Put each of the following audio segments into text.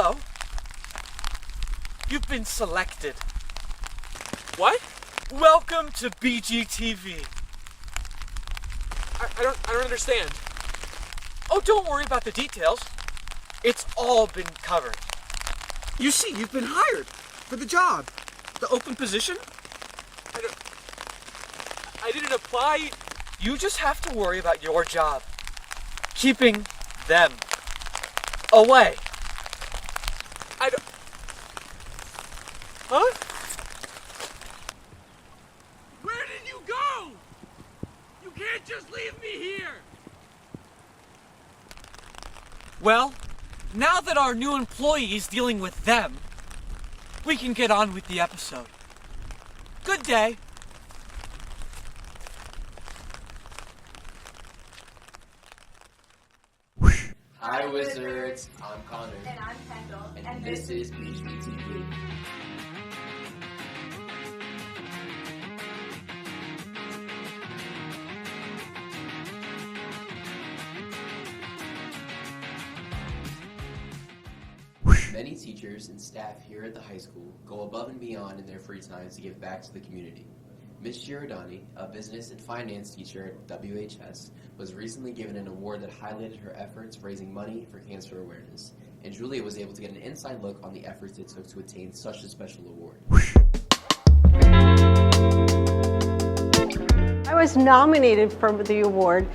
Hello. You've been selected. What? Welcome to BGTV. I don't understand. Oh, don't worry about the details. It's all been covered. You see, you've been hired for the job. The open position? I didn't apply. You just have to worry about your job. Keeping them away. Huh? Where did you go? You can't just leave me here. Well, now that our new employee is dealing with them, we can get on with the episode. Good day. Hi Wizards, I'm Connor. And I'm Kendall. And this is BGTV. Many teachers and staff here at the high school go above and beyond in their free time to give back to the community. Ms. Giordani, a business and finance teacher at WHS, was recently given an award that highlighted her efforts raising money for cancer awareness, and Julia was able to get an inside look on the efforts it took to attain such a special award. I was nominated for the award.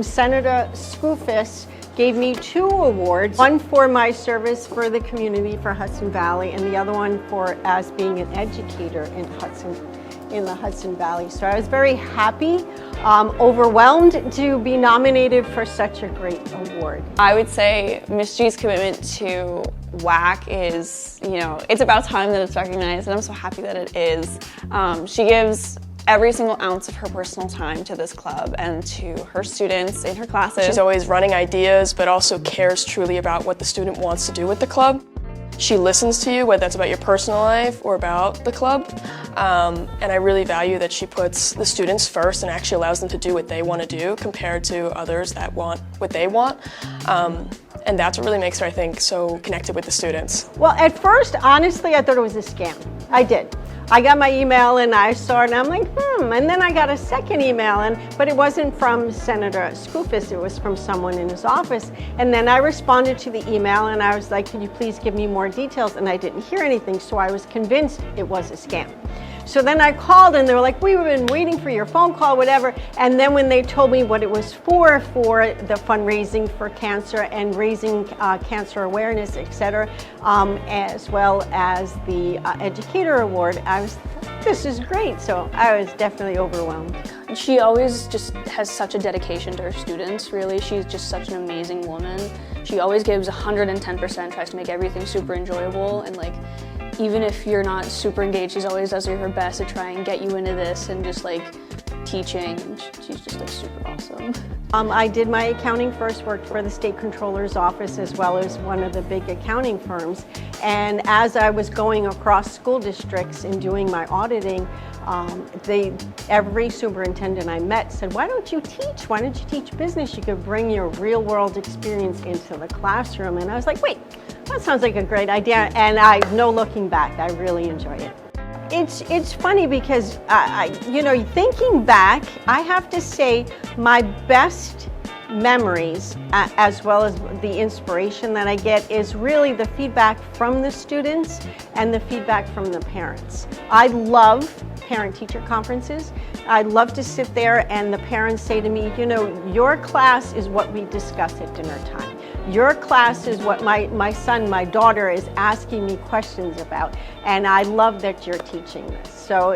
Senator Skoufis gave me 2 awards, one for my service for the community for Hudson Valley and the other one for as being an educator in the Hudson Valley. So I was very happy, overwhelmed to be nominated for such a great award. I would say Miss G's commitment to WAC is, it's about time that it's recognized, and I'm so happy that it is. She gives every single ounce of her personal time to this club and to her students in her classes. She's always running ideas, but also cares truly about what the student wants to do with the club. She listens to you, whether that's about your personal life or about the club. And I really value that she puts the students first and actually allows them to do what they want to do compared to others that want what they want. And that's what really makes her, I think, so connected with the students. Well, at first, honestly, I thought it was a scam. I did. I got my email and I saw it and I'm like, and then I got a second email, but it wasn't from Senator Skoufis, it was from someone in his office. And then I responded to the email and I was like, could you please give me more details? And I didn't hear anything, so I was convinced it was a scam. So then I called and they were like, we've been waiting for your phone call, whatever. And then when they told me what it was for the fundraising for cancer and raising cancer awareness, etc., as well as the Educator Award, I was, this is great. So I was definitely overwhelmed. She always just has such a dedication to her students, really. She's just such an amazing woman. She always gives 110%, tries to make everything super enjoyable, and even if you're not super engaged, she always does her best to try and get you into this and just teaching. She's just super awesome. I did my accounting first, worked for the state controller's office as well as one of the big accounting firms. And as I was going across school districts and doing my auditing, every superintendent I met said, why don't you teach? Why don't you teach business? You could bring your real world experience into the classroom. And I was like, wait, that sounds like a great idea. And no looking back, I really enjoy it. It's funny because, thinking back, I have to say my best memories, as well as the inspiration that I get, is really the feedback from the students and the feedback from the parents. I love parent-teacher conferences. I'd love to sit there and the parents say to me, your class is what we discuss at dinner time. Your class is what my son, my daughter is asking me questions about, and I love that you're teaching this. So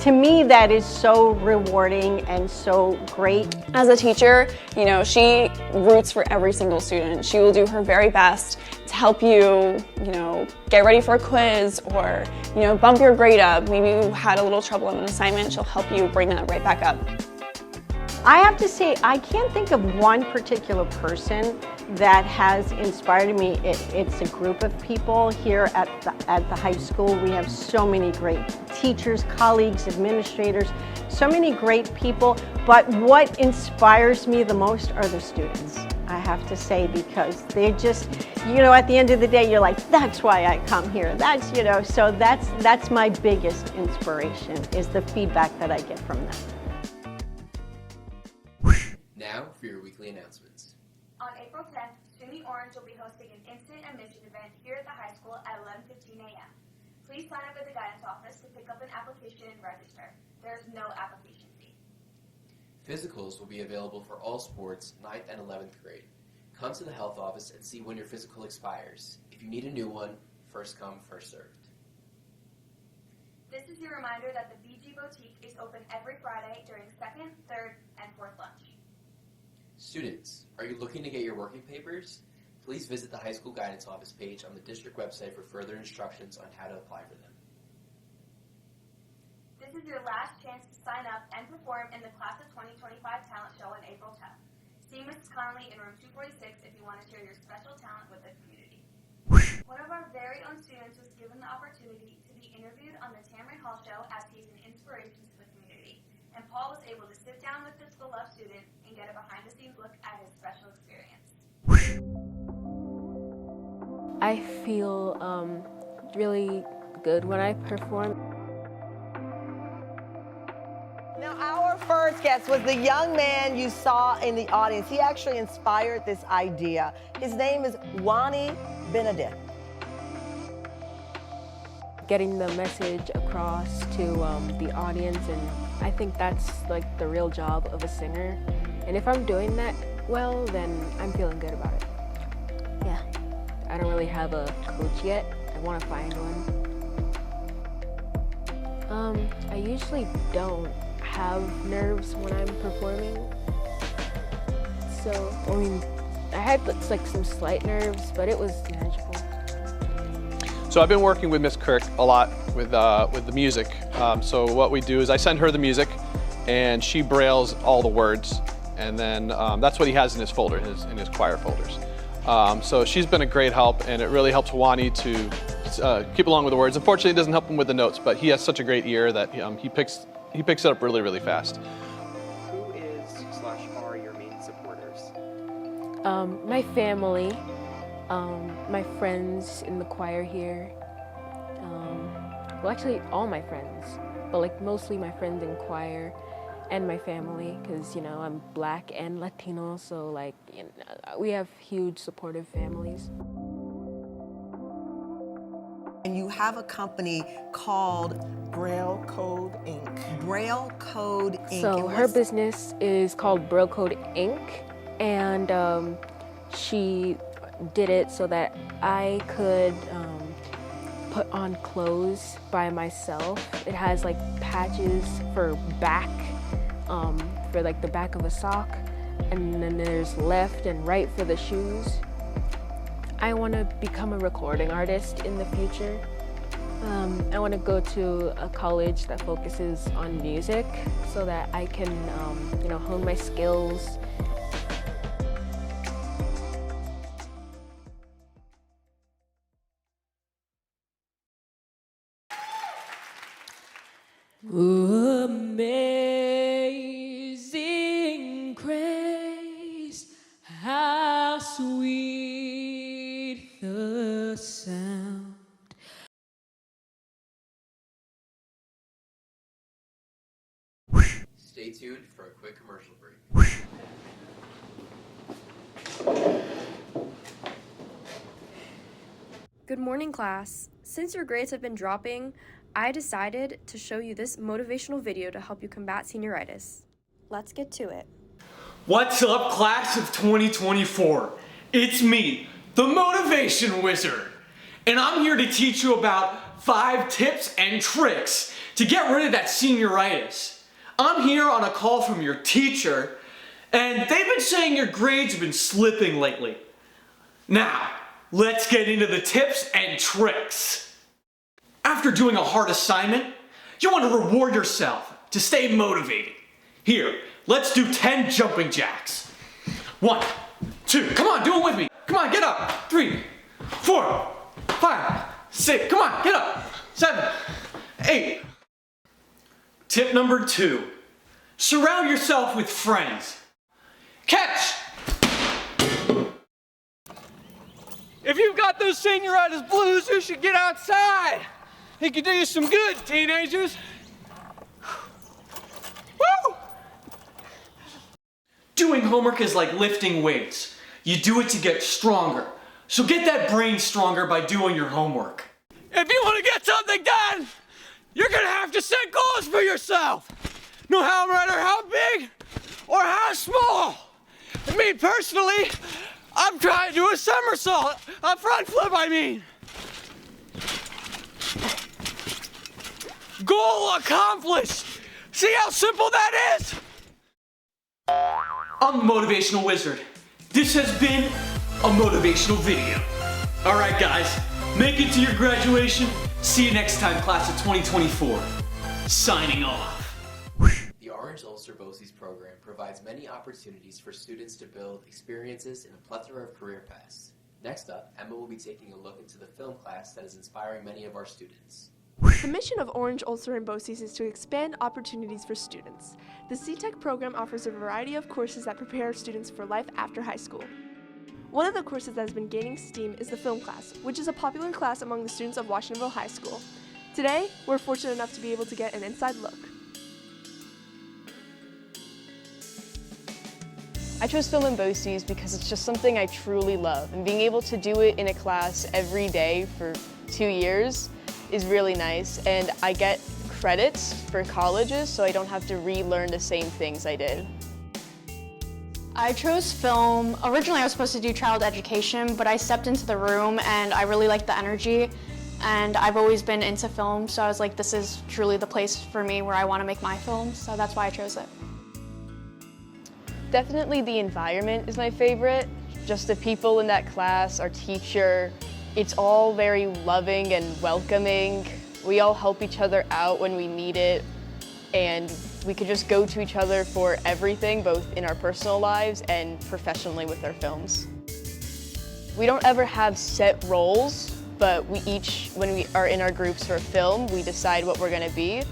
to me, that is so rewarding and so great. As a teacher, she roots for every single student. She will do her very best to help you, get ready for a quiz or, bump your grade up. Maybe you had a little trouble on an assignment, she'll help you bring that right back up. I have to say, I can't think of one particular person that has inspired me. It's a group of people here at the high school. We have so many great teachers, colleagues, administrators, so many great people. But what inspires me the most are the students. I have to say, because they're just, you know, at the end of the day, you're like, that's why I come here. That's, you know, so that's my biggest inspiration, is the feedback that I get from them. Now for your weekly announcements. On April 10th, SUNY Orange will be hosting an instant admission event here at the high school at 11:15 a.m. Please sign up at the guidance office to pick up an application and register. There is no application fee. Physicals will be available for all sports 9th and 11th grade. Come to the health office and see when your physical expires. If you need a new one, first come, first served. This is your reminder that the BG Boutique is open every Friday during 2nd, 3rd, and 4th lunch. Students, are you looking to get your working papers? Please visit the high school guidance office page on the district website for further instructions on how to apply for them. This is your last chance to sign up and perform in the Class of 2025 talent show on April 10th. See Mrs. Connolly in room 246 if you want to share your special talent with the community. One of our very own students was given the opportunity to be interviewed on the Tamron Hall show, as he's an inspiration to the community. And Paul was able to sit down with this beloved student and get a behind-the-scenes look at his special experience. I feel really good when I perform. Now, our first guest was the young man you saw in the audience. He actually inspired this idea. His name is Wani Benedict. Getting the message across to the audience, and I think that's like the real job of a singer. And if I'm doing that well, then I'm feeling good about it. Yeah. I don't really have a coach yet. I want to find one. I usually don't have nerves when I'm performing. So, I mean, I had like some slight nerves, but it was manageable. So I've been working with Miss Kirk a lot with the music. So what we do is I send her the music, and she brailles all the words, and then that's what he has in his folder, in his choir folders. So she's been a great help, and it really helps Wani to keep along with the words. Unfortunately, it doesn't help him with the notes, but he has such a great ear that he picks it up really, really fast. Who is/are your main supporters? My family, my friends in the choir here. Well, actually, all my friends, but like mostly my friends in choir and my family, because, you know, I'm Black and Latino, so like, you know, we have huge supportive families. And you have a company called Braille Code Inc. Braille Code Inc. So her business is called Braille Code Inc. And she did it so that I could put on clothes by myself. It has like patches for back, for like the back of a sock, and then there's left and right for the shoes. I want to become a recording artist in the future. I want to go to a college that focuses on music so that I can, you know, hone my skills. Amazing grace, how sweet the sound. Stay tuned for a quick commercial break. Good morning, class. Since your grades have been dropping, I decided to show you this motivational video to help you combat senioritis. Let's get to it. What's up, class of 2024? It's me, the Motivation Wizard. And I'm here to teach you about 5 tips and tricks to get rid of that senioritis. I'm here on a call from your teacher, and they've been saying your grades have been slipping lately. Now, let's get into the tips and tricks. After doing a hard assignment, you want to reward yourself to stay motivated. Here, let's do 10 jumping jacks. 1, 2, come on, do it with me. Come on, get up. 3, 4, 5, 6, come on, get up. 7, 8. Tip number 2, surround yourself with friends. Catch! If you've got those senioritis blues, you should get outside. It can do you some good, teenagers. Woo! Doing homework is like lifting weights. You do it to get stronger. So get that brain stronger by doing your homework. If you want to get something done, you're gonna have to set goals for yourself. No matter how big or how small. Me personally, I'm trying to do a somersault, a front flip, I mean. Goal accomplished. See how simple that is? I'm the Motivational Wizard. This has been a motivational video. All right, guys, make it to your graduation. See you next time, class of 2024. Signing off. The Orange Ulster BOCES program provides many opportunities for students to build experiences in a plethora of career paths. Next up, Emma will be taking a look into the film class that is inspiring many of our students. The mission of Orange Ulster and BOCES is to expand opportunities for students. The C-Tech program offers a variety of courses that prepare students for life after high school. One of the courses that has been gaining steam is the film class, which is a popular class among the students of Washingtonville High School. Today, we're fortunate enough to be able to get an inside look. I chose film and BOCES because it's just something I truly love, and being able to do it in a class every day for 2 years is really nice, and I get credits for colleges so I don't have to relearn the same things I did. I chose film. Originally I was supposed to do child education, but I stepped into the room and I really liked the energy, and I've always been into film, so I was like, this is truly the place for me where I want to make my films, so that's why I chose it. Definitely the environment is my favorite. Just the people in that class, our teacher, it's all very loving and welcoming. We all help each other out when we need it, and we could just go to each other for everything, both in our personal lives and professionally with our films. We don't ever have set roles, but we each, when we are in our groups for a film, we decide what we're gonna be,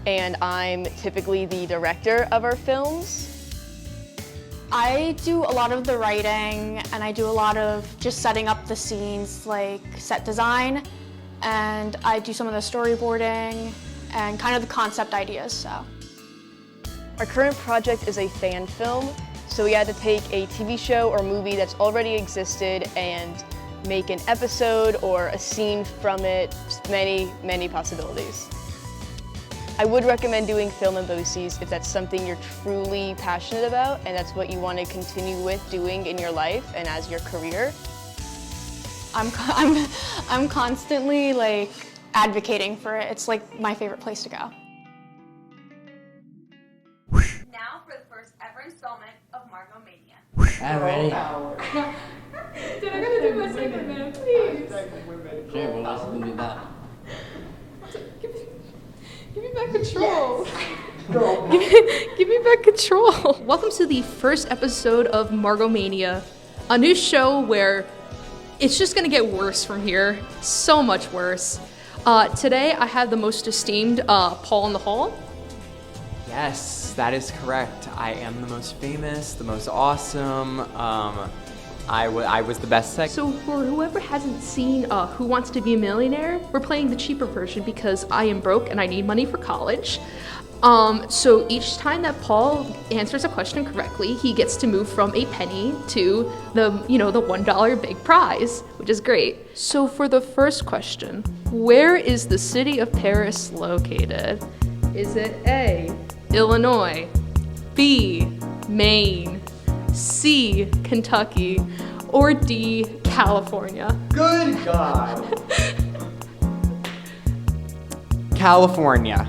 and I'm typically the director of our films. I do a lot of the writing, and I do a lot of just setting up the scenes, like set design, and I do some of the storyboarding and kind of the concept ideas, so. Our current project is a fan film, so we had to take a TV show or movie that's already existed and make an episode or a scene from it, just many, many possibilities. I would recommend doing film and BOCES if that's something you're truly passionate about and that's what you want to continue with doing in your life and as your career. I'm constantly like advocating for it. It's like my favorite place to go. Now for the first ever installment of Margo Mania. I'm ready. Dude, I gotta do my second, man, please. Sure, what else can we do that? Give me back control. Give me back control. Welcome to the first episode of Margo Mania, a new show where it's just gonna get worse from here. So much worse. Today I have the most esteemed Paul in the hall. Yes, that is correct. I am the most famous, the most awesome. I was the best sex. So for whoever hasn't seen Who Wants to Be a Millionaire, we're playing the cheaper version because I am broke and I need money for college. So each time that Paul answers a question correctly, he gets to move from a penny to the $1 big prize, which is great. So for the first question, where is the city of Paris located? Is it A, Illinois, B, Maine, C, Kentucky, or D, California? Good God. California.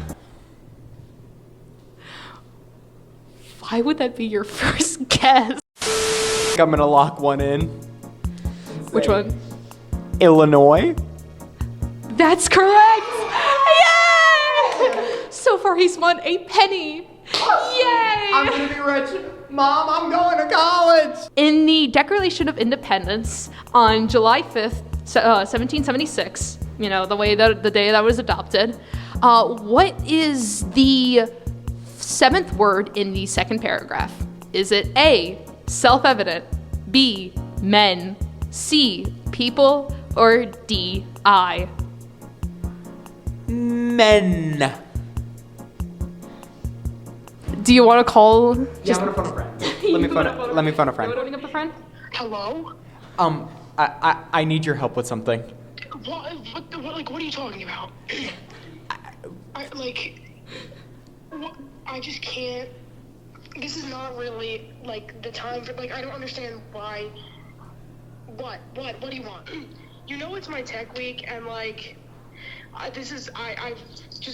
Why would that be your first guess? I'm gonna lock one in. Which one? Illinois. That's correct! Yay! So far he's won a penny. Yay! I'm gonna be rich. Mom, I'm going to college! In the Declaration of Independence on July 5th, 1776, the day that was adopted, what is the seventh word in the second paragraph? Is it A, self-evident, B, men, C, people, or D, I? Men. Do you want to call? Yeah, I'm gonna phone a friend. Let me phone a friend. You phoning up a friend? Hello? I need your help with something. What are you talking about? I just can't. This is not really, the time for, I don't understand why. What do you want? You know it's my tech week, and, I've just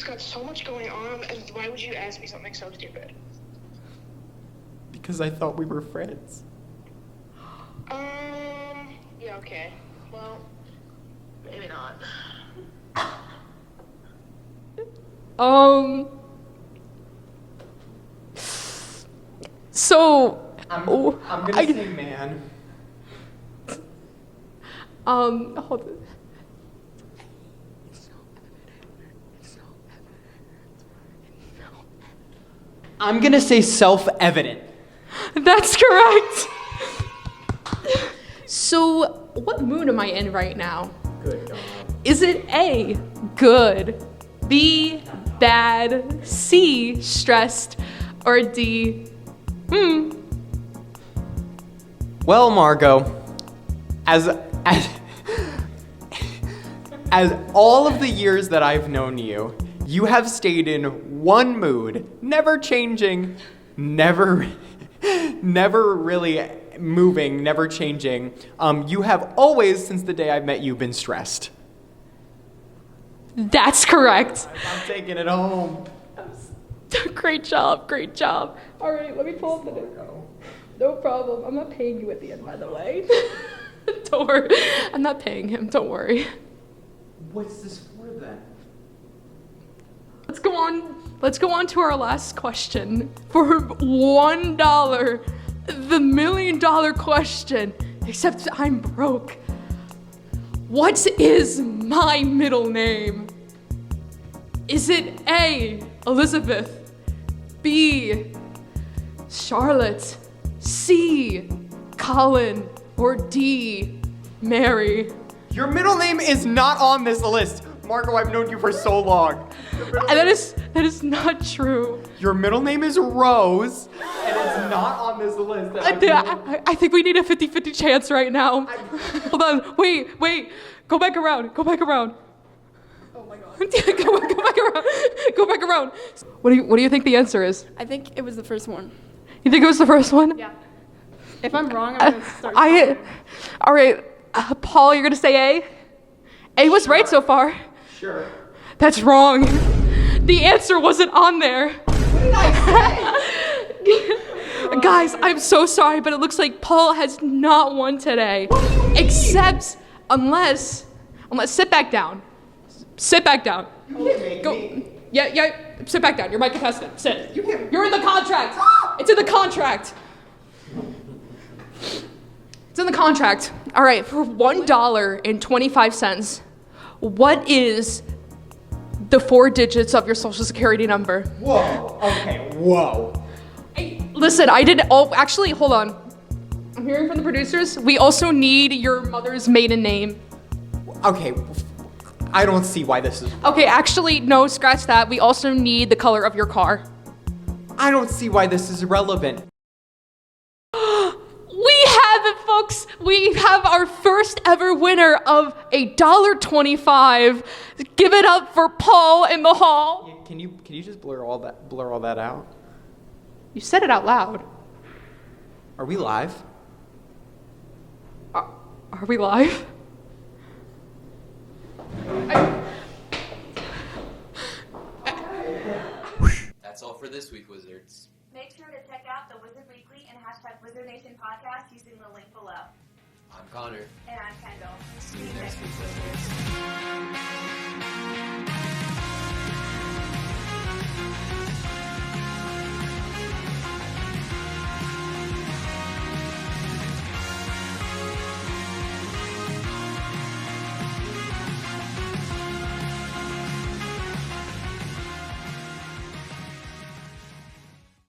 got so much going on, and why would you ask me something so stupid? Because I thought we were friends. Yeah, okay. Well, maybe not. So I'm gonna say man. Hold on. I'm gonna say self-evident. That's correct. So, what mood am I in right now? Good God. Is it A, good, B, bad, C, stressed, or D, Well, Margo, as all of the years that I've known you, you have stayed in one mood, never changing, never really moving, never changing. You have always, since the day I met you, been stressed. That's correct. I'm taking it home. Great job, great job. All right, let me pull up the note. No problem. I'm not paying you at the end, by the way. Don't worry. I'm not paying him. Don't worry. What's this for then? Let's go on to our last question. For $1, the $1 million question. Except I'm broke. What is my middle name? Is it A, Elizabeth, B, Charlotte, C, Colin, or D, Mary? Your middle name is not on this list. Margo, I've known you for so long. And that is not true. Your middle name is Rose, and it's not on this list. I think we need a 50-50 chance right now. Hold on. Wait. Go back around. Oh my God. Go back around. What do you think the answer is? I think it was the first one. You think it was the first one? Yeah. If I'm wrong, I'm going to start. All right. Paul, you're going to say A? A was right so far. Sure. That's wrong. The answer wasn't on there. What did I say? Guys, I'm so sorry, but it looks like Paul has not won today. Except unless sit back down. Sit back down. Go. Yeah, sit back down. You're my contestant. Sit. You're in the contract. It's in the contract. It's in the contract. All right, for $1.25, what is the 4 digits of your social security number? Whoa. Okay, whoa. Hey, listen, actually, hold on. I'm hearing from the producers. We also need your mother's maiden name. Okay, I don't see why this is. Okay, actually, no, scratch that. We also need the color of your car. I don't see why this is relevant. We have it, folks. We have our first ever winner of $1.25. Give it up for Paul in the hall. Yeah, can you just blur all that out? You said it out loud. Are we live? Are we live? That's all for this week, Wizards. Make sure to check out the Wizard Weekly and #Wizard Nation podcast using the link below. I'm Connor. And I'm Kendall. See you next week, Wizards.